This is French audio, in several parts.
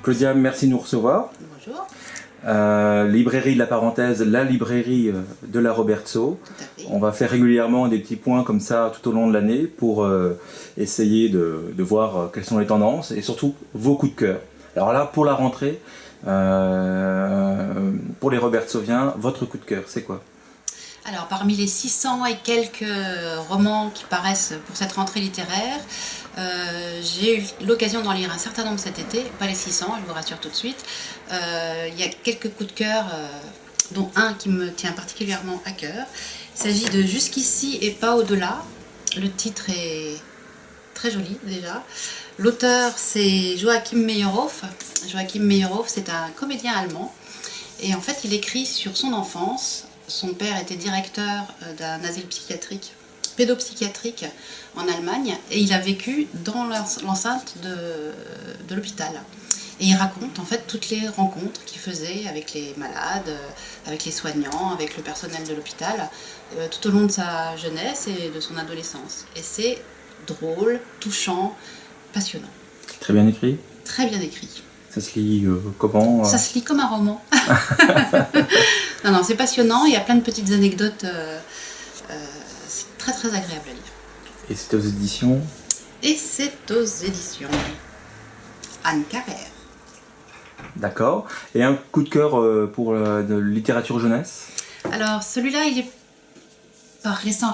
Claudia, merci de nous recevoir. Bonjour. Librairie de la parenthèse, la librairie de la Robertso. Tout à fait. On va faire régulièrement des petits points comme ça tout au long de l'année pour essayer de voir quelles sont les tendances et surtout vos coups de cœur. Alors là, pour la rentrée, pour les Robertsoviens, votre coup de cœur, c'est quoi? Alors, parmi les 600 et quelques romans qui paraissent pour cette rentrée littéraire, j'ai eu l'occasion d'en lire un certain nombre cet été, pas les 600, je vous rassure tout de suite. Il y a quelques coups de cœur, dont un qui me tient particulièrement à cœur. Il s'agit de Jusqu'ici et pas au-delà. Le titre est très joli déjà. L'auteur, c'est Joachim Meyerhoff. Joachim Meyerhoff, c'est un comédien allemand. Et en fait, il écrit sur son enfance. Son père était directeur d'un asile psychiatrique, pédopsychiatrique en Allemagne, et il a vécu dans l'enceinte de l'hôpital. Et il raconte en fait toutes les rencontres qu'il faisait avec les malades, avec les soignants, avec le personnel de l'hôpital, tout au long de sa jeunesse et de son adolescence. Et c'est drôle, touchant, passionnant. Très bien écrit? Très bien écrit. Ça se lit comment Ça se lit comme un roman. Non, c'est passionnant, il y a plein de petites anecdotes, c'est très très agréable à lire. Et c'est aux éditions? Et c'est aux éditions Anne Carrère. D'accord. Et un coup de cœur pour de littérature jeunesse? Alors celui-là, il est pas récent,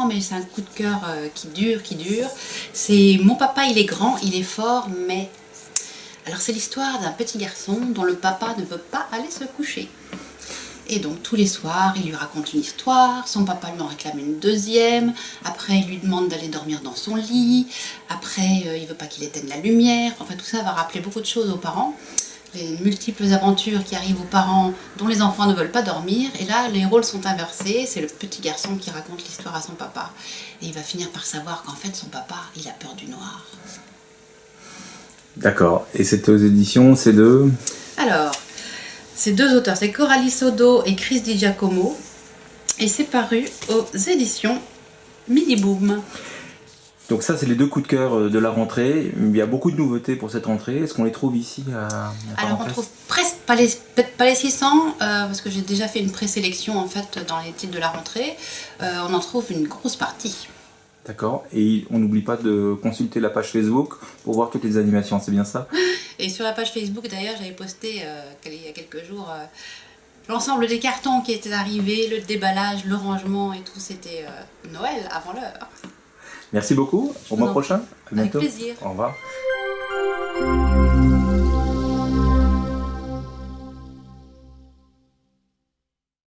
mais c'est un coup de cœur qui dure. C'est Mon papa, il est grand, il est fort, mais... Alors c'est l'histoire d'un petit garçon dont le papa ne veut pas aller se coucher. Et donc tous les soirs, il lui raconte une histoire, son papa lui en réclame une deuxième, après il lui demande d'aller dormir dans son lit, après il veut pas qu'il éteigne la lumière, enfin tout ça va rappeler beaucoup de choses aux parents, les multiples aventures qui arrivent aux parents dont les enfants ne veulent pas dormir, et là les rôles sont inversés, c'est le petit garçon qui raconte l'histoire à son papa, et il va finir par savoir qu'en fait son papa, il a peur du noir. D'accord. Et c'est aux éditions, c'est de... Alors, ces deux auteurs, c'est Coralie Sodo et Chris Di Giacomo, et c'est paru aux éditions Midi Boom. Donc ça, c'est les deux coups de cœur de la rentrée. Il y a beaucoup de nouveautés pour cette rentrée. Est-ce qu'on les trouve ici à Alors on trouve presque peut-être pas les 600, parce que j'ai déjà fait une présélection en fait dans les titres de la rentrée. On en trouve une grosse partie. D'accord. Et on n'oublie pas de consulter la page Facebook pour voir toutes les animations, c'est bien ça? Et sur la page Facebook d'ailleurs, j'avais posté il y a quelques jours l'ensemble des cartons qui étaient arrivés, le déballage, le rangement et tout. C'était Noël avant l'heure. Merci beaucoup. Au mois prochain. À bientôt. Avec plaisir. Au revoir.